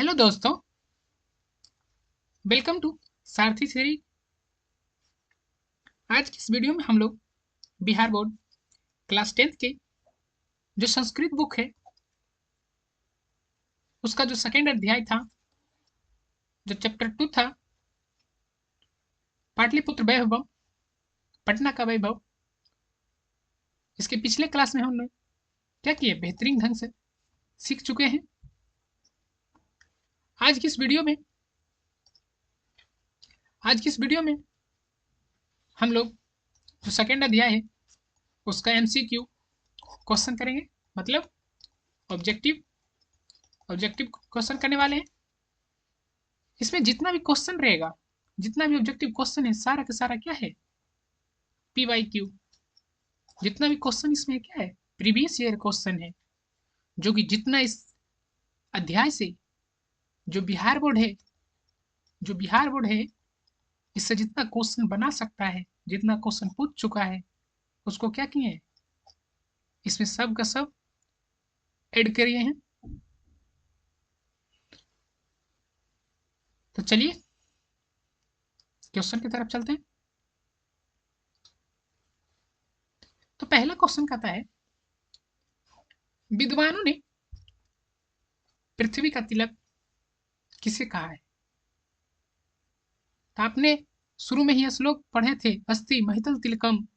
Hello दोस्तों, welcome to Sarathi theory. आज की इस वीडियो में हम लोग बिहार बोर्ड क्लास 10th के जो संस्कृत बुक है उसका जो सेकेंड अध्याय था, जो चैप्टर 2 था, पाटलिपुत्र वैभव, पटना का वैभव। इसके पिछले क्लास में हमने क्या किया, बेहतरीन ढंग से सीख चुके हैं। आज की इस वीडियो में हम लोग जो सेकेंड अध्याय है उसका MCQ क्वेश्चन करेंगे, मतलब ऑब्जेक्टिव क्वेश्चन करने वाले हैं। इसमें जितना भी क्वेश्चन रहेगा, जितना भी ऑब्जेक्टिव क्वेश्चन है, सारा का सारा क्या है, PYQ। जितना भी क्वेश्चन इसमें क्या है, प्रीवियस ईयर क्वेश्चन है, जो कि जितना इस अध्याय से जो बिहार बोर्ड है इससे जितना क्वेश्चन बना सकता है, जितना क्वेश्चन पूछ चुका है, उसको क्या किए हैं, इसमें सब का सब ऐड करिए हैं। तो चलिए क्वेश्चन की तरफ चलते हैं। तो पहला क्वेश्चन कहता है, विद्वानों ने पृथ्वी का तिलक किसे कहा है। तो आपने शुरू में ही श्लोक पढ़े थे, अस्ति महितल तिलकम,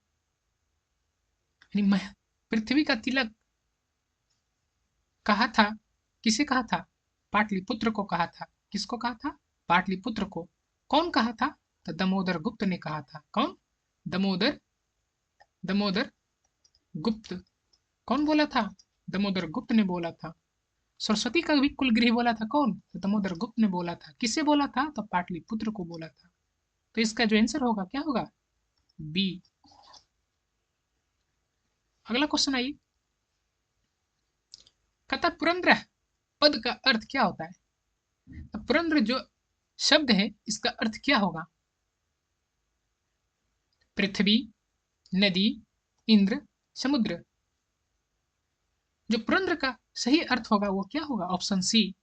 यानी पृथ्वी का तिलक कहा था, किसे कहा था, पाटलिपुत्र को कहा था। किसको कहा था, पाटलिपुत्र को। कौन कहा था, तो दामोदर गुप्त ने कहा था। कौन, दामोदर गुप्त। कौन बोला था, दामोदर गुप्त ने बोला था। सरस्वती का भी कुलगृह बोला था कौन, तो दामोदर गुप्त ने बोला था। किसे बोला था, तो पाटलिपुत्र को बोला था। तो इसका जो आंसर होगा क्या होगा, बी। अगला क्वेश्चन आइए, कहता पुरंद्र पद का अर्थ क्या होता है। तो पुरंद्र जो शब्द है इसका अर्थ क्या होगा, पृथ्वी, नदी, इंद्र, समुद्र। जो पुरंद्र का सही अर्थ होगा वो क्या होगा, ऑप्शन सी,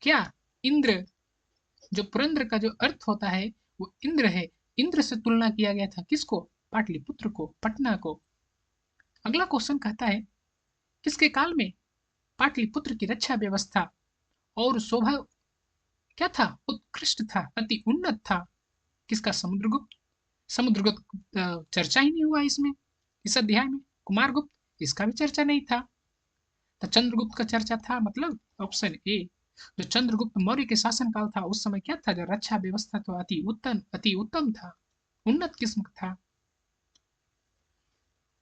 क्या, इंद्र। जो पुरंद्र का जो अर्थ होता है वो इंद्र है। इंद्र से तुलना किया गया था किसको, पाटलिपुत्र को, पटना को। अगला क्वेश्चन कहता है, किसके काल में पाटलिपुत्र की रक्षा व्यवस्था और शोभा क्या था, उत्कृष्ट था, अति उन्नत था। किसका, समुद्रगुप्त। समुद्रगुप्त चर्चा ही नहीं हुआ इसमें, इस अध्याय में। कुमारगुप्त, इसका भी चर्चा नहीं था। तो चंद्रगुप्त का चर्चा था, मतलब ऑप्शन ए। जो चंद्रगुप्त मौर्य के शासन काल था उस समय क्या था, जो रक्षा व्यवस्था तो अति उत्तम था, उन्नत किस्म था।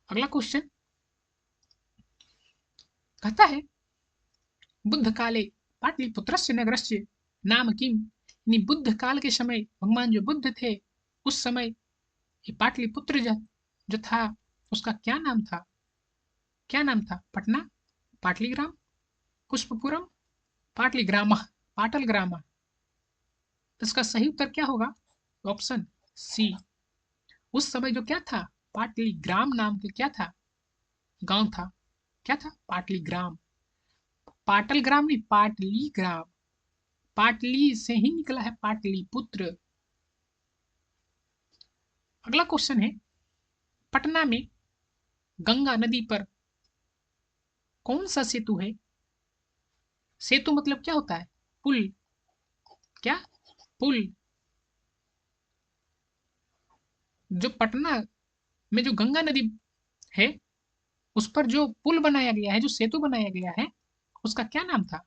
अगला क्वेश्चन कहता है, बुद्ध काले पाटलिपुत्रस्य नगरस्य नाम किम। यानी बुद्ध काल के समय भगवान जो बुद्ध थे उस समय ये पाटलिपुत्र जो था उसका क्या नाम था, क्या नाम था, पटना, पाटलीग्राम, पुष्पपुरम, पाटलीग्राम, पाटलग्राम। तो इसका सही उत्तर क्या होगा, ऑप्शन सी। उस समय जो क्या था, पाटलीग्राम नाम के क्या था, गांव था। क्या था, पाटलीग्राम। पाटलग्राम नहीं, पाटलीग्राम। पाटली से ही निकला है पाटलिपुत्र। अगला क्वेश्चन है, पटना में गंगा नदी पर कौन सा सेतु है। सेतु मतलब क्या होता है, पुल। क्या, पुल। जो पटना में जो गंगा नदी है उस पर जो पुल बनाया गया है, जो सेतु बनाया गया है, उसका क्या नाम था,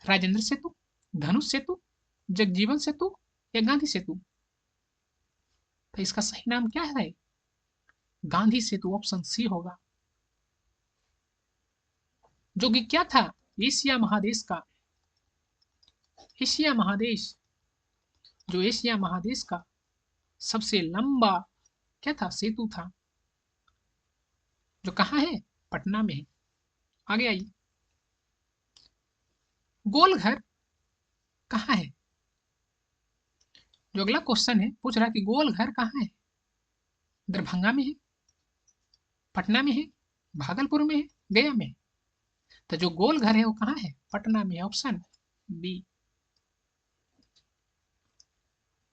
राजेंद्र सेतु, धनुष सेतु, जगजीवन सेतु या गांधी सेतु। तो इसका सही नाम क्या है, गांधी सेतु, ऑप्शन सी होगा। जो कि क्या था, एशिया महादेश का, एशिया महादेश, जो एशिया महादेश का सबसे लंबा क्या था, सेतु था, जो कहाँ है, पटना में है। आगे आइए, गोलघर कहाँ है। जो अगला क्वेश्चन है पूछ रहा है कि गोलघर कहाँ है, दरभंगा में है, पटना में है, भागलपुर में है, गया में है। तो जो गोल घर है वो कहाँ है? पटना में। Option B.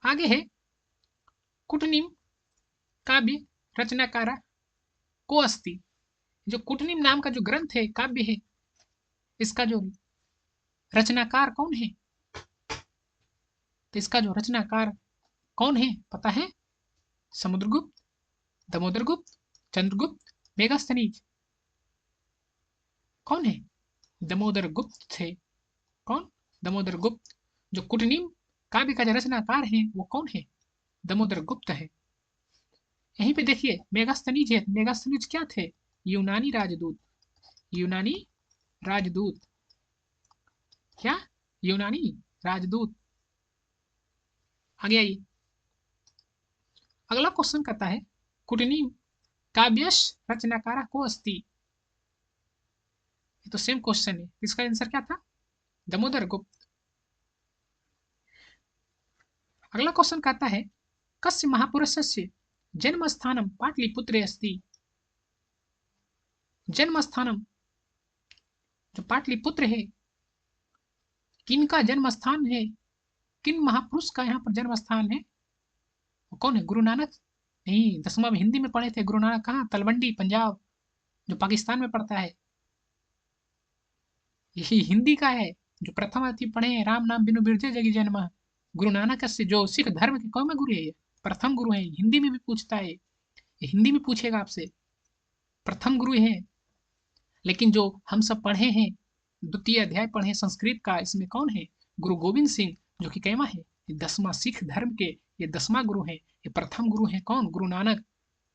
आगे है कुटनीम काव्य रचनाकारा को अस्ति। जो कुटनीम नाम का जो ग्रंथ है, काव्य है, इसका जो रचनाकार कौन है? तो इसका जो रचनाकार कौन है पता है? समुद्रगुप्त, दामोदरगुप्त, चंद्रगुप्त, मेगास्थनीज। कौन है? दामोदर गुप्त थे। कौन? दामोदर गुप्त। जो कुटनीम काव्य का जो रचनाकार है वो कौन है? दामोदर गुप्त है। यहीं पे देखिए मेगास्थनीज है। मेगास्थनीज क्या थे? यूनानी राजदूत। यूनानी राजदूत। क्या? यूनानी राजदूत। आगे आइए। अगला क्वेश्चन कहता है कुटनीम काव्यश रचनाकारा को अस्ति। ये तो सेम क्वेश्चन है। इसका आंसर क्या था? दामोदर गुप्त। अगला क्वेश्चन कहता है कस्य महापुरुषस्य जन्म स्थानम पाटलिपुत्रे अस्ति। जन्म स्थानम जो पाटलिपुत्र है, किनका जन्म स्थान है? किन महापुरुष का यहाँ पर जन्म स्थान है? वो कौन है? गुरु नानक? नहीं, 10वां में हिंदी में पढ़े थे। गुरु नानक कहाँ? तलवंडी पंजाब, जो पाकिस्तान में पड़ता है। यही हिंदी का है। जो प्रथम अति पढ़े हैं राम नाम बिनु बिरजे जगी जन्म। गुरु नानक से जो सिख धर्म के कौन में गुरु है? ये प्रथम गुरु है। हिंदी में भी पूछता है, ये हिंदी में पूछेगा आपसे। प्रथम गुरु है। लेकिन जो हम सब पढ़े हैं, द्वितीय अध्याय पढ़े संस्कृत का, इसमें कौन है? गुरु गोविंद सिंह, जो कि कैमा है? ये 10वां सिख धर्म के ये 10वां गुरु है। ये प्रथम गुरु है कौन? गुरु नानक।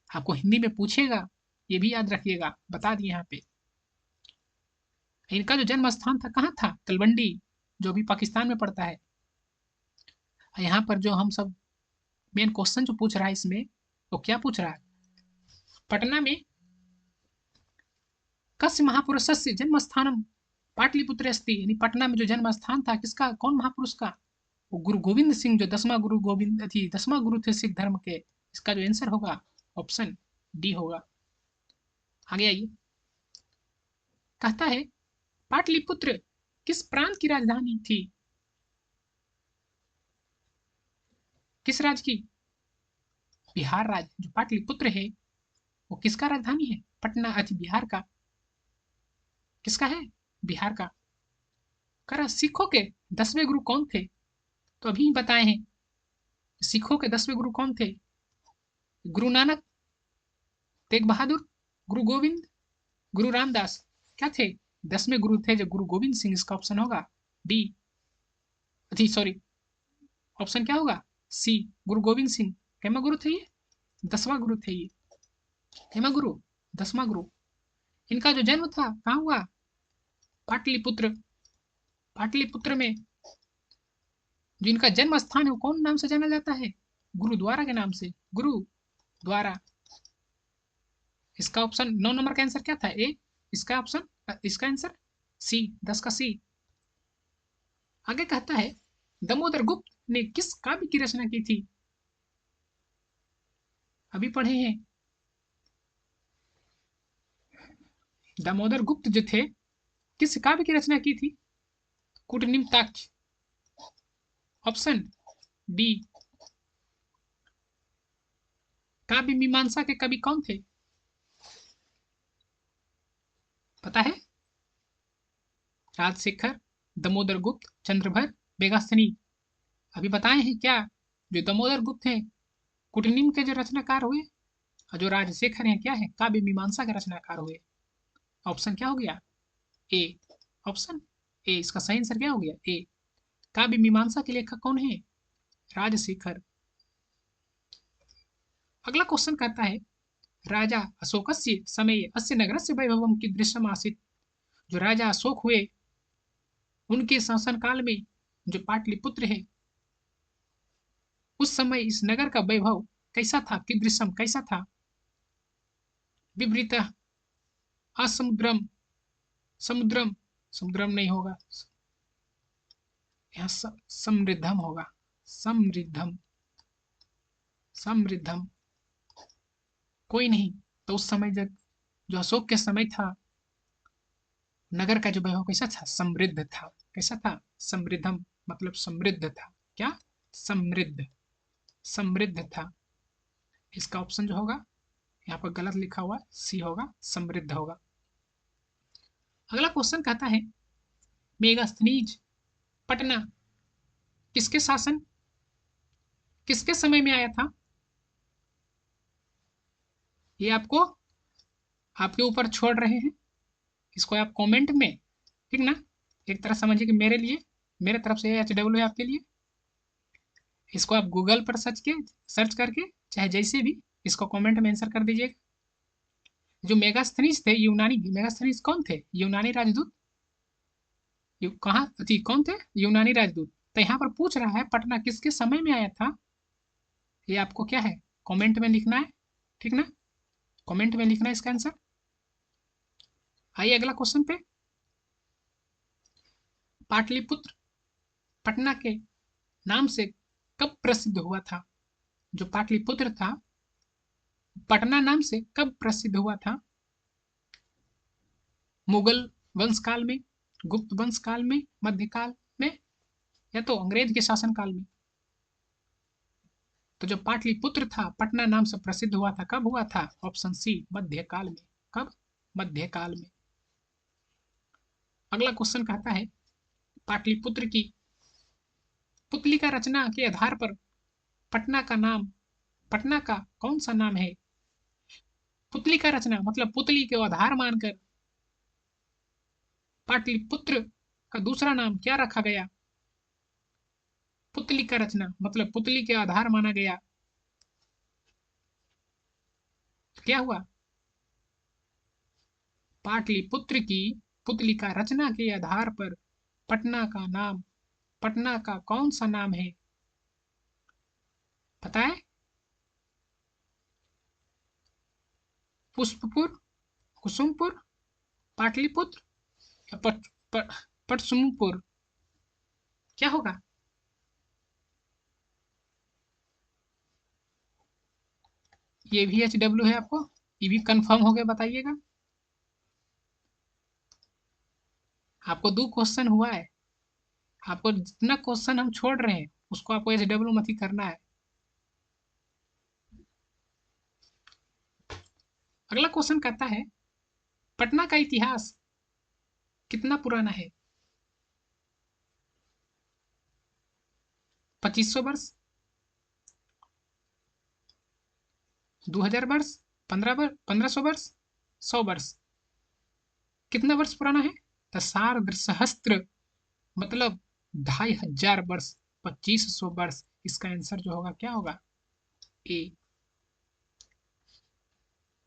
आपको हिंदी में पूछेगा, ये भी याद रखिएगा। बता दिए यहाँ पे। इनका जो जन्म स्थान था कहाँ था? तलवंडी, जो भी पाकिस्तान में पड़ता है। यहाँ पर जो हम सब मेन क्वेश्चन जो पूछ रहा है इसमें, वो क्या पूछ रहा है? पटना में कस्य महापुरुषस्य जन्म स्थानम पाटलिपुत्र अस्ति। यानी पटना में जो जन्म स्थान था किसका? कौन महापुरुष का? वो गुरु गोविंद सिंह, जो 10वां गुरु गोविंद थी, 10वां गुरु थे सिख धर्म के। इसका जो आंसर होगा ऑप्शन डी होगा। आगे आइए। कहता है पाटलिपुत्र किस प्रांत की राजधानी थी? किस राज्य की? बिहार राज्य। जो पाटलिपुत्र है वो किसका राजधानी है? पटना अति बिहार का। किसका है? बिहार का। करा सिखों के 10वें गुरु कौन थे? तो अभी बताए हैं। सिखों के 10वें गुरु कौन थे? गुरु नानक, तेग बहादुर, गुरु गोविंद, गुरु रामदास। क्या थे? 10वें गुरु थे जो गुरु गोविंद सिंह। इसका ऑप्शन होगा डी। अथी सॉरी, ऑप्शन क्या होगा? सी, गुरु गोविंद सिंह। कैमा गुरु थे ये? 10वां गुरु थे ये। कैमा गुरु? 10वां गुरु। इनका जो जन्म था कहाँ हुआ? पाटलिपुत्र। पाटलिपुत्र में जो इनका जन्म स्थान है वो कौन नाम से जाना जाता है? गुरुद्वारा के नाम से। गुरुद्वारा। इसका ऑप्शन 9 नंबर का आंसर क्या था? ए। इसका ऑप्शन, इसका आंसर सी, 10 का सी। आगे कहता है दामोदर गुप्त ने किस काव्य की रचना की थी? अभी पढ़े हैं। दामोदर गुप्त जो थे किस काव्य की रचना की थी? कूटनिम्ताक्ष। Option B. काव्य मीमांसा के कवि कौन थे? पता है? राजशेखर, दामोदर गुप्त, चंद्रभर, मेगास्थनी। अभी बताए हैं क्या? जो दामोदर गुप्त हैं कुटनीम के जो रचनाकार हुए, और जो राजशेखर हैं क्या है? काव्य मीमांसा के रचनाकार हुए। ऑप्शन क्या हो गया? ए। ऑप्शन ए इसका सही आंसर क्या हो गया? ए। काव्य मीमांसा के लेखक कौन है? राजशेखर। अगला क्वेश्चन कहता है राजा अशोकस्य समय अस्य नगरस्य वैभवम कीदृशम् आसीत्। जो राजा अशोक हुए उनके शासन काल में जो पाटलिपुत्र है, उस समय इस नगर का वैभव कैसा था? कीदृशम कैसा था? विवृत असमुद्रम, समुद्रम, समुद्रम नहीं होगा, यहाँ समृद्धम होगा। समृद्धम, समृद्धम। कोई नहीं। तो उस समय जब जो अशोक के समय था नगर का जो वैभव कैसा था? समृद्ध था। कैसा था? समृद्धम, मतलब समृद्ध था। क्या? समृद्ध, समृद्ध था। इसका ऑप्शन जो होगा यहाँ पर गलत लिखा हुआ, सी होगा, समृद्ध होगा। अगला क्वेश्चन कहता है मेगास्थनीज पटना किसके शासन, किसके समय में आया था? ये आपको आपके ऊपर छोड़ रहे हैं, इसको आप कमेंट में, ठीक ना, एक तरह समझिए कि मेरे लिए, मेरे तरफ से HW है आपके लिए। इसको आप गूगल पर सर्च करके चाहे जैसे भी इसको कमेंट में आंसर कर दीजिएगा। जो मेगास्थनीज थे यूनानी, मेगास्थनीज कौन थे? यूनानी राजदूत। कहाँ थी, कौन थे? यूनानी राजदूत। तो यहाँ पर पूछ रहा है पटना किसके समय में आया था, ये आपको क्या है कमेंट में लिखना है, ठीक ना, कमेंट में लिखना है इसका आंसर। आइए अगला क्वेश्चन पे। पाटलिपुत्र पटना के नाम से कब प्रसिद्ध हुआ था? जो पाटलिपुत्र था पटना नाम से कब प्रसिद्ध हुआ था? मुगल वंश काल में, गुप्त वंश काल में, मध्यकाल में, या तो अंग्रेज के शासन काल में? तो जो पाटलिपुत्र था पटना नाम से प्रसिद्ध हुआ था, कब हुआ था? ऑप्शन सी, मध्यकाल में। कब? मध्यकाल में। अगला क्वेश्चन कहता है पाटलिपुत्र की पुतली का रचना के आधार पर पटना का नाम, पटना का कौन सा नाम है? पुतली का रचना मतलब पुतली को आधार मानकर पाटलिपुत्र का दूसरा नाम क्या रखा गया? पुतली का रचना मतलब पुतली के आधार माना गया, तो क्या हुआ? पाटलिपुत्र की पुतली का रचना के आधार पर पटना का नाम, पटना का कौन सा नाम है? पता है? पुष्पपुर, कुसुमपुर, पाटलिपुत्र या पटसुमपुर? क्या होगा? ये भी HW है आपको, ये भी कंफर्म हो गया, बताइएगा। आपको 2 क्वेश्चन हुआ है, आपको जितना क्वेश्चन हम छोड़ रहे हैं उसको आपको HW मत ही करना है। अगला क्वेश्चन कहता है पटना का इतिहास कितना पुराना है? 2500 वर्ष, 2000 वर्ष, 1500 वर्ष, 100 वर्ष? कितना वर्ष पुराना है? तो सार्ध सहस्त्र, मतलब 2500 वर्ष, 2500 वर्ष। इसका आंसर जो होगा क्या होगा? ए।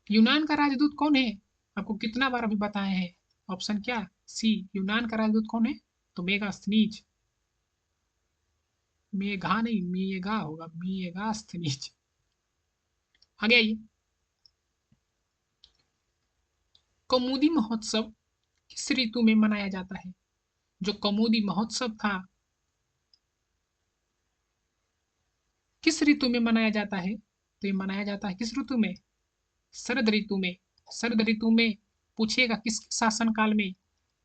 यूनान का राजदूत कौन है? आपको कितना बार अभी बताए हैं? ऑप्शन क्या? सी, यूनान का राजदूत कौन है? तो मेगास्थनीज, मेघा नहीं मेगा होगा, मेगास्थनीज। आगे आइए। कौमुदी महोत्सव किस ऋतु में मनाया जाता है? जो कौमुदी महोत्सव था किस ऋतु में मनाया जाता है? तो ये मनाया जाता है किस ऋतु में? शरद ऋतु में। शरद ऋतु में पूछेगा किस शासन काल में,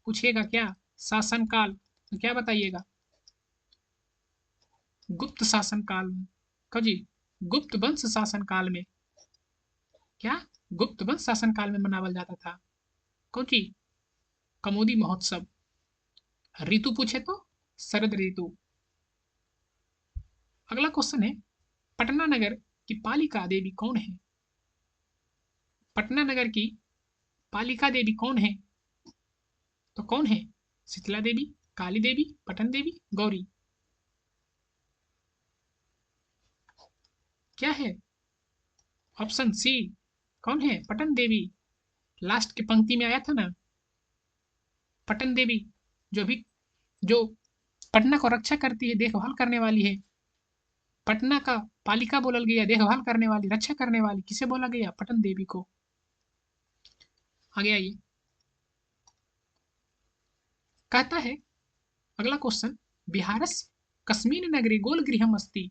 पूछेगा क्या? शासन काल, तो क्या बताइएगा? गुप्त शासन काल में। कब जी? गुप्त वंश शासन काल में। क्या? गुप्त वंश शासन काल में मनावल जाता था। कौन सी? कमोदी महोत्सव। ऋतु पूछे तो शरद ऋतु। अगला क्वेश्चन है पटना नगर की पालिका देवी कौन है? पटना नगर की पालिका देवी कौन है? तो कौन है? शीतला देवी, काली देवी, पटन देवी, गौरी? क्या है? ऑप्शन सी, कौन है? पटन देवी। लास्ट की पंक्ति में आया था ना, पटन देवी, जो भी जो पटना को रक्षा करती है, देखभाल करने वाली है। पटना का पालिका बोला गया, देखभाल करने वाली, रक्षा करने वाली किसे बोला गया? पटन देवी को। आगे आइए। कहता है अगला क्वेश्चन, बिहारस्य कश्मीर नगरी गोल गृहम अस्ति।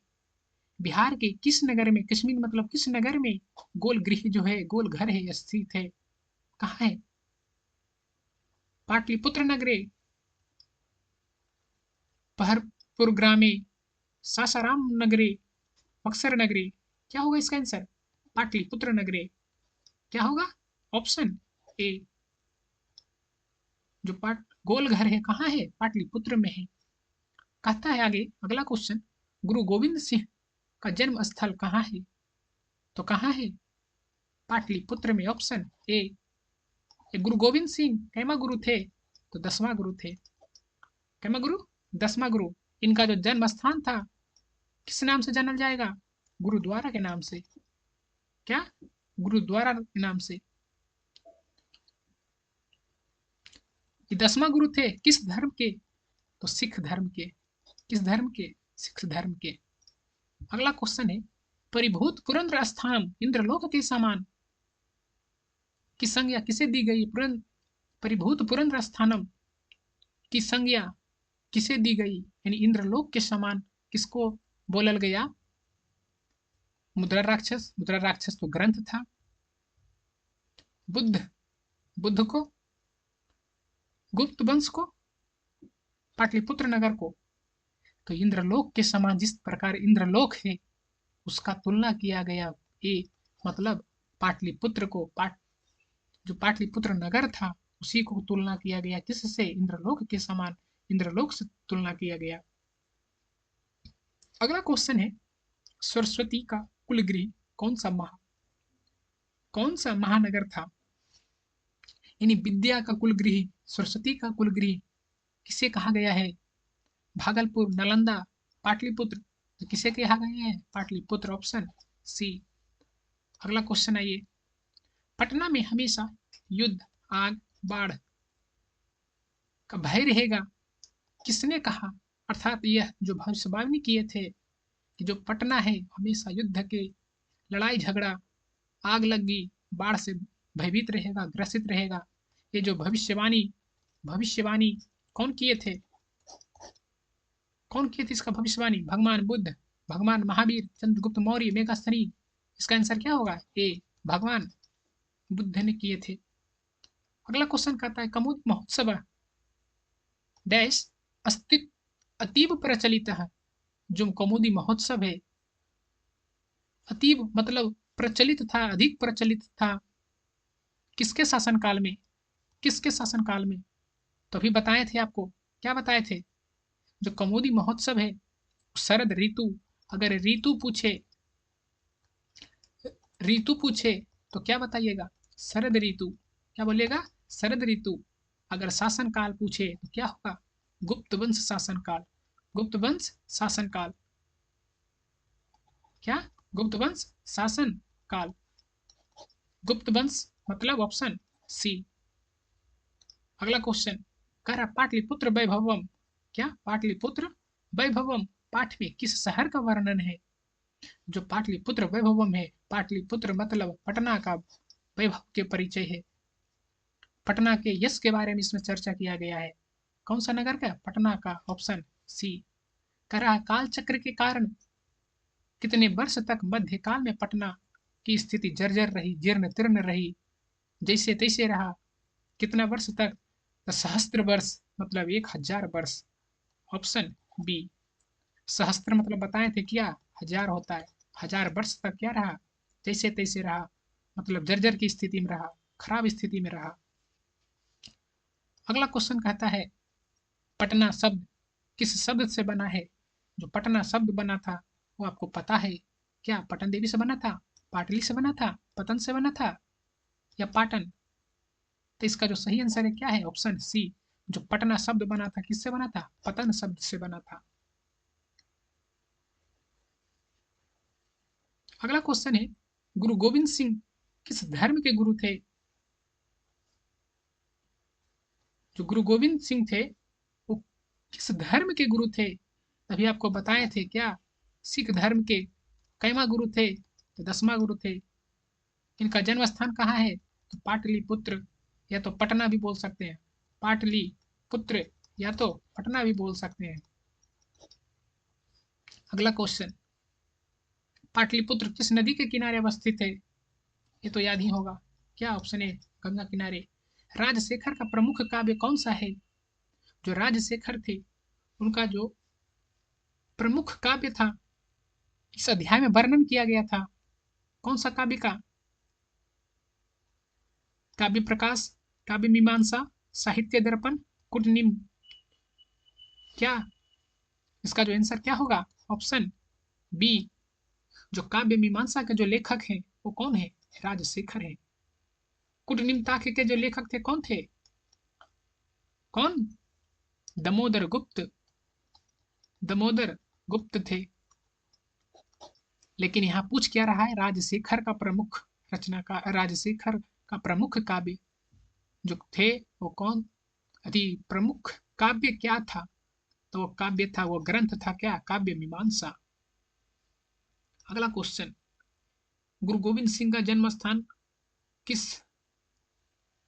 बिहार के किस नगर में, कश्मीर मतलब किस नगर में गोल गृह जो है, गोल घर है, स्थित है? कहाँ है? पाटलिपुत्र नगरे, पहरपुर ग्रामे, सासाराम नगरे, बक्सर नगरे। क्या होगा इसका आंसर? पाटलिपुत्र नगरे। क्या होगा? Option A. जो पाट गोल घर है कहाँ है? पाटलिपुत्र में है। कहता है आगे अगला क्वेश्चन, गुरु गोविंद सिंह का जन्म स्थल कहाँ है? तो कहाँ है? पाटलिपुत्र में। Option A. गुरु गोविंद सिंह कैमा गुरु थे? तो 10वां गुरु थे। कैमा गुरु? 10वां गुरु। इनका जो जन्म स्थान था किस नाम से जाना जाएगा? गुरुद्वारा के नाम से। क्या? गुरुद्वारा के नाम से। ये 10वां गुरु थे किस धर्म के? तो सिख धर्म के। किस धर्म के? सिख धर्म के। अगला क्वेश्चन है, परिभूत पुरंदर स्थान इंद्रलोक के समान की संज्ञा किसे दी गई? परिभूत पुरंदर स्थानम की संज्ञा किसे दी गई? यानी इंद्रलोक के समान किसको बोलल गया? मुद्रा राक्षस। मुद्रा राक्षस तो ग्रंथ था। बुद्ध। बुद्ध को। गुप्त वंश को। पाटलिपुत्र नगर को। तो इंद्रलोक के समान जिस प्रकार इंद्रलोक है उसका तुलना किया गया। ए मतलब पाटलिपुत्र को, जो पाटलिपुत्र नगर था उसी को तुलना किया गया किससे? इंद्रलोक के समान। इंद्रलोक से तुलना किया गया। अगला क्वेश्चन है, सरस्वती का कुलगृह कौन सा महानगर था? यानी विद्या का कुलगृह, सरस्वती का कुलगृह किसे कहा गया है? भागलपुर, नालंदा, पाटलिपुत्र। तो किसे कहा गया है? पाटलिपुत्र। Option C. अगला क्वेश्चन आइए, पटना में हमेशा युद्ध, आग, बाढ़ का भय रहेगा किसने कहा? अर्थात यह जो भविष्यवाणी किए थे कि जो पटना है हमेशा युद्ध के, लड़ाई झगड़ा, आग लगी, बाढ़ से भयभीत रहेगा, ग्रसित रहेगा, ये जो भविष्यवाणी कौन किए थे? कौन किए थे इसका भविष्यवाणी? भगवान बुद्ध, भगवान महावीर, चंद्रगुप्त मौर्य, मेगास्थनी। इसका आंसर क्या होगा? ए भगवान बुद्ध ने किए थे। अगला क्वेश्चन कहता है, कमोद महोत्सव डैश अस्तित्व अतीब प्रचलित है। जो कौमुदी महोत्सव है अतीब मतलब प्रचलित था, अधिक प्रचलित था किसके शासनकाल में? किसके शासनकाल में? तो अभी बताए थे आपको। क्या बताए थे? जो कौमुदी महोत्सव है शरद ऋतु, अगर ऋतु पूछे तो क्या बताइएगा? शरद ऋतु। क्या बोलिएगा? शरद ऋतु। अगर शासनकाल पूछे तो क्या होगा? गुप्त वंश शासनकाल। गुप्त वंश शासनकाल। क्या? गुप्त वंश शासन काल। गुप्त वंश मतलब ऑप्शन सी। अगला क्वेश्चन कह रहा पाटलिपुत्र वैभवम। क्या? पाटलिपुत्र वैभवम पाठ में किस शहर का वर्णन है? जो पाटलिपुत्र वैभवम है, पाटलिपुत्र मतलब पटना का वैभव के परिचय है। पटना के यश के बारे में इसमें चर्चा किया गया है। कौन सा नगर का? पटना का। Option C. कह रहा काल चक्र के कारण कितने वर्ष तक मध्यकाल में पटना की स्थिति जर्जर रही, जीर्ण तीर्ण रही, जैसे तैसे रहा? कितना वर्ष तक? तो सहस्त्र वर्ष मतलब 1000 वर्ष। Option B. सहस्त्र मतलब बताए थे क्या? 1000 होता है। 1000 वर्ष तक क्या रहा? जैसे तैसे रहा, मतलब जर्जर की स्थिति में रहा, खराब स्थिति में रहा। अगला क्वेश्चन कहता है, पटना शब्द किस शब्द से बना है? जो पटना शब्द बना था वो आपको पता है क्या? पटन देवी से बना था, पाटली से बना था, पतन से बना था या पाटन? तो इसका जो सही आंसर है क्या है? Option C. जो पटना शब्द बना था किससे बना था? पतन शब्द से बना था। अगला क्वेश्चन है, गुरु गोविंद सिंह किस धर्म के गुरु थे? जो गुरु गोविंद सिंह थे वो किस धर्म के गुरु थे? अभी आपको बताए थे क्या? सिख धर्म के। कैमा गुरु थे? तो 10वां गुरु थे। इनका जन्म स्थान कहाँ है? तो पाटलिपुत्र, या तो पटना भी बोल सकते हैं। पाटलिपुत्र या तो पटना भी बोल सकते हैं। अगला क्वेश्चन, पाटलिपुत्र किस नदी के किनारे अवस्थित है? ये तो याद ही होगा। क्या? ऑप्शन ए गंगा किनारे। राजशेखर का प्रमुख काव्य कौन सा है? जो राजशेखर थे उनका जो प्रमुख काव्य था, इस अध्याय में वर्णन किया गया था, कौन सा काव्य का? काव्य प्रकाश, काव्य मीमांसा, साहित्य दर्पण, कुटनिम। क्या इसका जो आंसर क्या होगा? Option B. जो काव्य मीमांसा के जो लेखक हैं वो कौन है? राजशेखर है। कुटनिमताख्य के जो लेखक थे कौन थे? कौन? दमोदर गुप्त। दमोदर गुप्त थे। लेकिन यहाँ पूछ क्या रहा है? राजशेखर का प्रमुख रचनाकार, राजशेखर का प्रमुख काव्य जो थे वो कौन? अति प्रमुख काव्य क्या था? तो वो काव्य था, वो ग्रंथ था क्या? काव्य मीमांसा। अगला क्वेश्चन, गुरु गोविंद सिंह का जन्म स्थान किस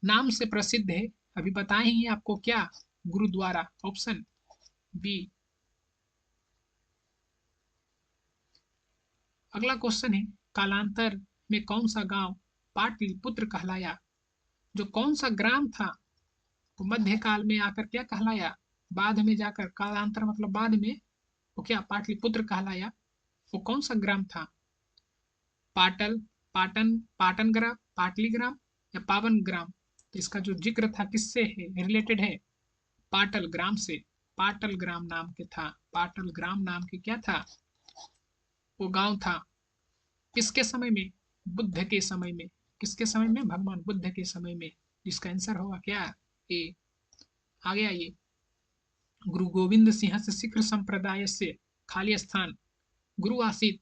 नाम से प्रसिद्ध है? अभी बताए ही आपको, क्या? गुरुद्वारा। Option B. अगला क्वेश्चन है, कालांतर में कौन सा गांव पाटलिपुत्र कहलाया? जो कौन सा ग्राम था वो मध्यकाल में आकर क्या कहलाया? बाद में जाकर, कालांतर मतलब बाद में, वो क्या पाटलिपुत्र कहलाया? वो कौन सा ग्राम था? पाटल, पाटन, पाटन ग्राम, पाटली ग्राम या पावन ग्राम? तो इसका जो जिक्र था किससे है, रिलेटेड है? पाटल ग्राम से। पाटल ग्राम नाम के था, पाटल ग्राम नाम के क्या था? वो गांव था। किसके समय में? बुद्ध के समय में। किसके समय में? भगवान बुद्ध के समय में। जिसका आंसर होगा क्या? ए। आगे आइए, गुरु गोविंद सिंह से सिख संप्रदाय से खाली स्थान गुरु आसित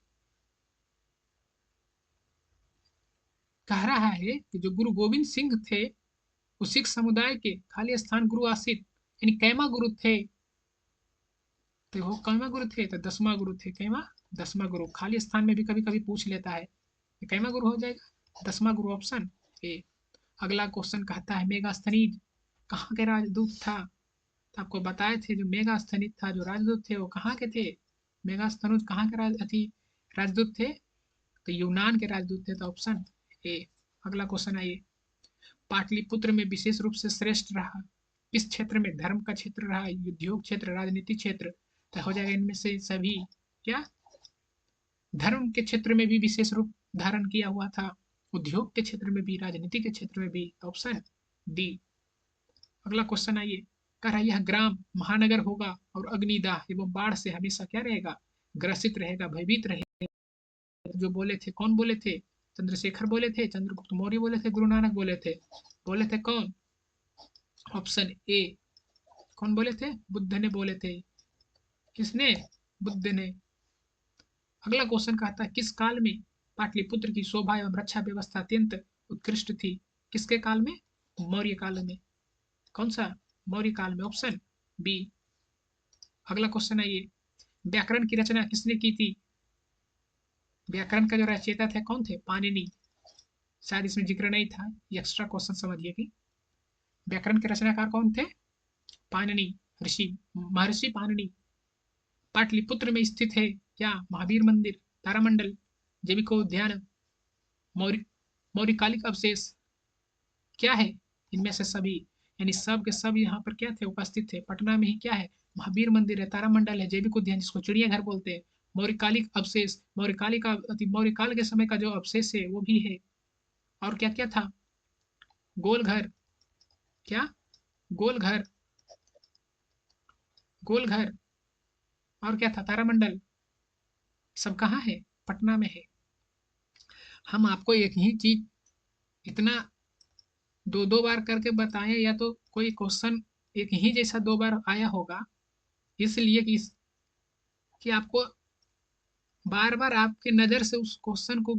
कह रहा है कि जो गुरु गोविंद सिंह थे वो सिख समुदाय के खाली स्थान गुरु आसित, यानी कैमा गुरु थे? तो वो कैमा गुरु थे? तो 10वां गुरु थे। कैमा? 10वां गुरु। खाली स्थान में भी कभी कभी पूछ लेता है, कैमा गुरु हो जाएगा। 10वां गुरु, ऑप्शन ए। अगला क्वेश्चन कहता है, मेगास्थनीज कहाँ के राजदूत था? तो आपको बताए थे जो मेगास्थनीज था, जो राजदूत थे वो कहाँ के थे? मेगास्थनुज कहाँ के राजदूत थे? तो यूनान के राजदूत थे। तो ऑप्शन ए। अगला क्वेश्चन आइए, पाटलिपुत्र में विशेष रूप से श्रेष्ठ रहा किस क्षेत्र में? धर्म का क्षेत्र रहा, उद्योग क्षेत्र, राजनीति क्षेत्र? तो हो जाएगा इनमें से सभी। क्या? धर्म के क्षेत्र में भी विशेष रूप धारण किया हुआ था, उद्योग के क्षेत्र में भी, राजनीति के क्षेत्र में भी। तो ऑप्शन डी। अगला क्वेश्चन आइए, कह रहा है यह ग्राम महानगर होगा और अग्निदाह एवं बाढ़ से हमेशा क्या रहेगा? ग्रसित रहेगा, भयभीत रहेगा। जो बोले थे, कौन बोले थे? चंद्रशेखर बोले थे, चंद्रगुप्त मौर्य बोले थे, गुरु नानक बोले थे? बोले थे कौन? Option A. कौन बोले थे? बुद्ध ने बोले थे। किसने? बुद्ध ने। अगला क्वेश्चन कहता है, किस काल में पाटलिपुत्र की शोभा एवं रक्षा व्यवस्था अत्यंत उत्कृष्ट थी? किसके काल में? मौर्य काल में। कौन सा? मौर्य काल में। Option B. अगला क्वेश्चन है ये, व्याकरण की रचना किसने की थी? व्याकरण का जो रचयिता थे कौन थे? पाणिनि। शायद इसमें जिक्र नहीं था, एक्स्ट्रा क्वेश्चन समझिए कि व्याकरण के रचनाकार कौन थे? पाणिनि ऋषि, महर्षि पाणिनि। पाटलिपुत्र में स्थित है क्या? महावीर मंदिर, तारामंडल, जैविकोद्यान, मौर्य मौर्यकालिक अवशेष? क्या है? इनमें से सभी, यानी सब के सब यहाँ पर क्या थे? उपस्थित थे। पटना में ही क्या है? महावीर मंदिर है, तारामंडल है, जैविक उद्यान जिसको चिड़ियाघर बोलते हैं, मौर्यकालिक अवशेष, मौर्यकाल के समय का जो अवशेष है वो भी है। और क्या क्या था? गोलघर। क्या? गोलघर, गोलघर। और क्या था? तारामंडल। सब कहाँ है? पटना में है। हम आपको एक ही चीज इतना दो दो बार करके बताएं, या तो कोई क्वेश्चन एक ही जैसा दो बार आया होगा, इसलिए कि आपको बार बार आपके नजर से उस क्वेश्चन को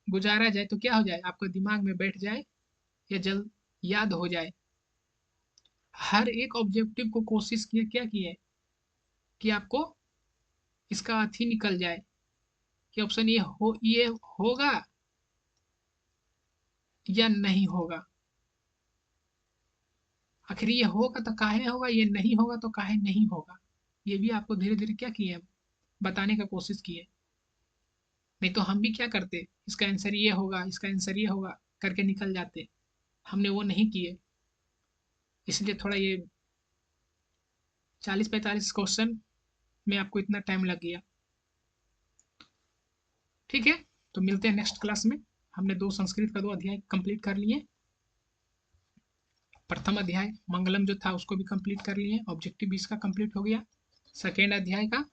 गुजारा जाए तो क्या हो जाए, आपको दिमाग में बैठ जाए या जल्द याद हो जाए। हर एक ऑब्जेक्टिव को कोशिश किए, क्या किए कि आपको इसका अथी निकल जाए कि ऑप्शन ये होगा या नहीं होगा। आखिर ये होगा तो काहे होगा, ये नहीं होगा तो काहे नहीं होगा। ये भी आपको धीरे धीरे क्या किए, बताने का कोशिश किए। नहीं तो हम भी क्या करते, इसका आंसर ये होगा, इसका आंसर ये होगा करके निकल जाते। हमने वो नहीं किए। इसलिए थोड़ा ये 40-45 क्वेश्चन में आपको इतना टाइम लग गया। ठीक है, तो मिलते हैं नेक्स्ट क्लास में। हमने संस्कृत का 2 अध्याय कंप्लीट कर लिए। प्रथम अध्याय मंगलम जो था उसको भी कंप्लीट कर लिए, ऑब्जेक्टिव भी इसका कंप्लीट हो गया। सेकेंड अध्याय का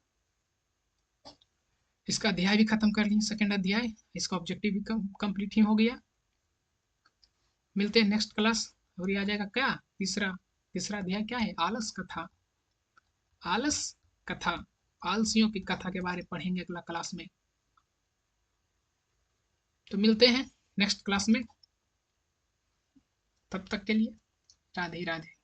इसका अध्याय भी खत्म कर लिए, सेकेंड अध्याय इसका ऑब्जेक्टिव भी कंप्लीट ही हो गया। मिलते हैं नेक्स्ट क्लास। और ये आ जाएगा क्या, तीसरा तीसरा अध्याय क्या है, आलस कथा। आलस कथा, आलसियों की कथा के बारे में पढ़ेंगे अगला क्लास में। तो मिलते हैं नेक्स्ट क्लास में, तब तक के लिए राधे राधे।